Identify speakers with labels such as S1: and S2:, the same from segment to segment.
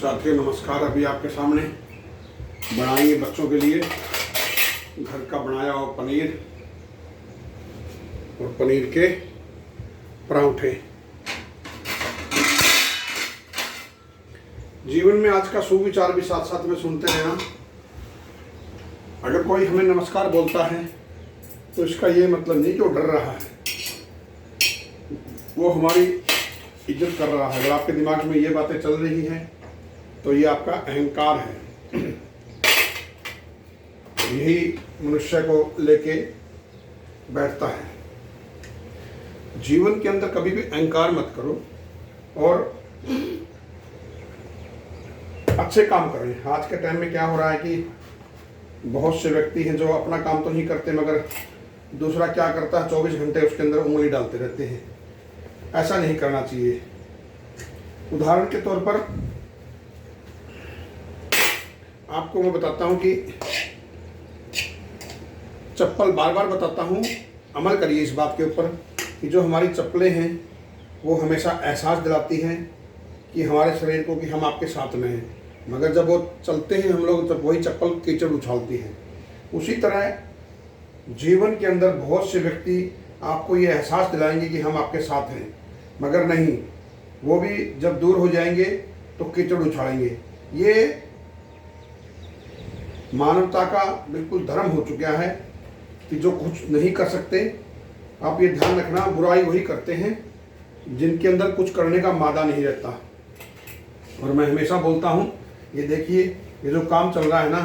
S1: साथियों नमस्कार। अभी आपके सामने बनाएंगे बच्चों के लिए घर का बनाया हुआ पनीर और पनीर के पराठे। जीवन में आज का सुविचार भी साथ साथ में सुनते रहना। अगर कोई हमें नमस्कार बोलता है तो इसका ये मतलब नहीं कि वो डर रहा है, वो हमारी इज्जत कर रहा है। अगर आपके दिमाग में ये बातें चल रही हैं तो ये आपका अहंकार है। यही मनुष्य को लेके बैठता है। जीवन के अंदर कभी भी अहंकार मत करो और अच्छे काम करें। आज के टाइम में क्या हो रहा है कि बहुत से व्यक्ति हैं जो अपना काम तो नहीं करते मगर दूसरा क्या करता है, 24 घंटे उसके अंदर उंगली डालते रहते हैं। ऐसा नहीं करना चाहिए। उदाहरण के तौर पर आपको मैं बताता हूं कि चप्पल, बार बार बताता हूं, अमल करिए इस बात के ऊपर कि जो हमारी चप्पलें हैं वो हमेशा एहसास दिलाती हैं कि हमारे शरीर को कि हम आपके साथ में हैं, मगर जब वो चलते हैं हम लोग तब वही चप्पल कीचड़ उछालती है। उसी तरह जीवन के अंदर बहुत से व्यक्ति आपको ये एहसास दिलाएंगे कि हम आपके साथ हैं, मगर नहीं, वो भी जब दूर हो जाएंगे तो कीचड़ उछालेंगे। ये मानवता का बिल्कुल धर्म हो चुका है कि जो कुछ नहीं कर सकते, आप ये ध्यान रखना, बुराई वही करते हैं जिनके अंदर कुछ करने का मादा नहीं रहता। और मैं हमेशा बोलता हूँ, ये देखिए ये जो काम चल रहा है ना,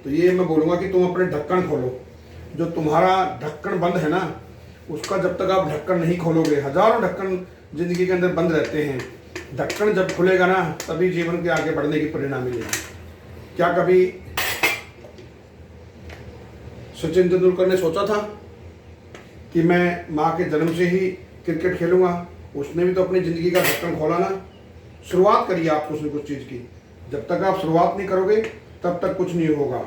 S1: तो ये मैं बोलूँगा कि तुम अपने ढक्कन खोलो। जो तुम्हारा ढक्कन बंद है ना, उसका जब तक आप ढक्कन नहीं खोलोगे, हजारों ढक्कन जिंदगी के अंदर बंद रहते हैं, ढक्कन जब खुलेगा ना तभी जीवन के आगे बढ़ने की प्रेरणा मिलेगी। क्या कभी सचिन तेंदुलकर ने सोचा था कि मैं माँ के जन्म से ही क्रिकेट खेलूंगा? उसने भी तो अपनी ज़िंदगी का ढक्कन खोला ना। शुरुआत करिए आप कुछ चीज़ की। जब तक आप शुरुआत नहीं करोगे तब तक कुछ नहीं होगा।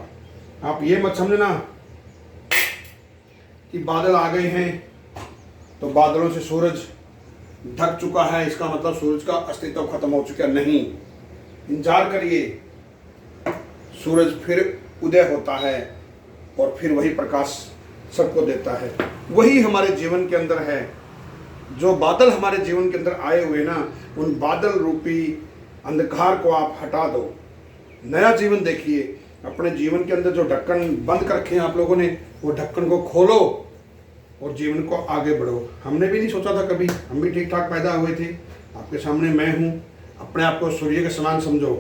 S1: आप ये मत समझना कि बादल आ गए हैं तो बादलों से सूरज ढक चुका है, इसका मतलब सूरज का अस्तित्व खत्म हो चुका नहीं। इंतजार करिए, सूरज फिर उदय होता है और फिर वही प्रकाश सबको देता है। वही हमारे जीवन के अंदर है। जो बादल हमारे जीवन के अंदर आए हुए ना, उन बादल रूपी अंधकार को आप हटा दो, नया जीवन देखिए। अपने जीवन के अंदर जो ढक्कन बंद कर रखे हैं आप लोगों ने, वो ढक्कन को खोलो और जीवन को आगे बढ़ो। हमने भी नहीं सोचा था कभी, हम भी ठीक ठाक पैदा हुए थे। आपके सामने मैं हूँ। अपने आप को सूर्य के समान समझो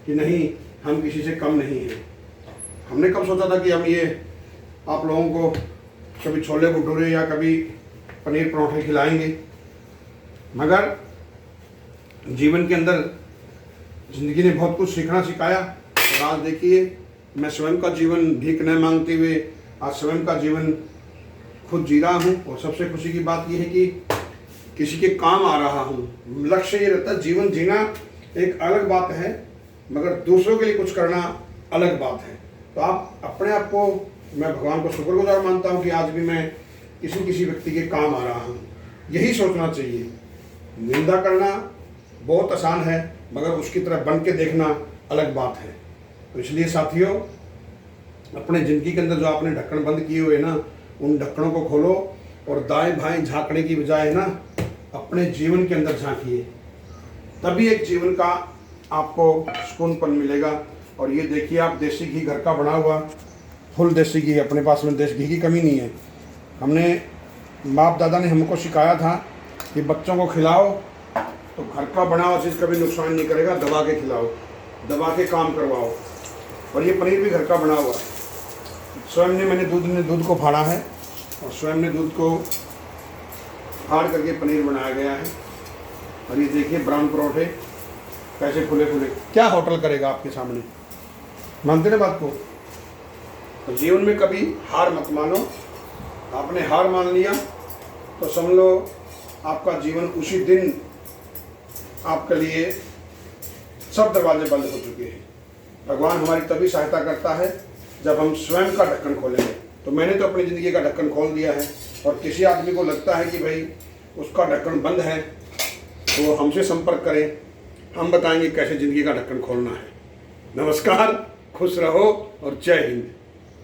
S1: कि नहीं, हम किसी से कम नहीं हैं। हमने कब सोचा था कि हम ये आप लोगों को कभी छोले भटूरे या कभी पनीर पराठे खिलाएंगे। मगर जीवन के अंदर ज़िंदगी ने बहुत कुछ सीखना सिखाया। और आज देखिए, मैं स्वयं का जीवन भीख न मांगते हुए आज स्वयं का जीवन खुद जी रहा हूँ। और सबसे खुशी की बात यह है कि किसी के काम आ रहा हूँ। लक्ष्य ये रहता है, जीवन जीना एक अलग बात है मगर दूसरों के लिए कुछ करना अलग बात है। तो आप अपने आप को, मैं भगवान को शुक्रगुजार मानता हूँ कि आज भी मैं किसी व्यक्ति के काम आ रहा हूँ। यही सोचना चाहिए। निंदा करना बहुत आसान है मगर उसकी तरफ बन के देखना अलग बात है। तो इसलिए साथियों, अपने ज़िंदगी के अंदर जो आपने ढक्कन बंद किए हुए ना, उन ढक्कनों को खोलो और दाएं बाएं झांकने की बजाय ना अपने जीवन के अंदर झांकिए। तभी एक जीवन का आपको सुकूनपन मिलेगा। और ये देखिए आप, देसी घी घर का बना हुआ, फुल देसी घी अपने पास में, देसी घी की कमी नहीं है। हमने, बाप दादा ने हमको सिखाया था कि बच्चों को खिलाओ तो घर का बना हुआ चीज़ कभी नुकसान नहीं करेगा, दबा के खिलाओ, दबा के काम करवाओ। और ये पनीर भी घर का बना हुआ है। स्वयं ने, मैंने दूध को फाड़ा है और स्वयं ने दूध को फाड़ करके पनीर बनाया गया है। और ये देखिए ब्राउन पराठे कैसे फुले फुले। क्या होटल करेगा आपके सामने? मानते ना बात को? तो जीवन में कभी हार मत मानो। आपने हार मान लिया तो समझ लो आपका जीवन उसी दिन आपके लिए सब दरवाजे बंद हो चुके हैं। भगवान हमारी तभी सहायता करता है जब हम स्वयं का ढक्कन खोलेंगे। तो मैंने तो अपनी ज़िंदगी का ढक्कन खोल दिया है। और किसी आदमी को लगता है कि भाई उसका ढक्कन बंद है तो वो हमसे संपर्क करें। हम बताएंगे कैसे ज़िंदगी का ढक्कन खोलना है। नमस्कार, खुश रहो और जय हिंद।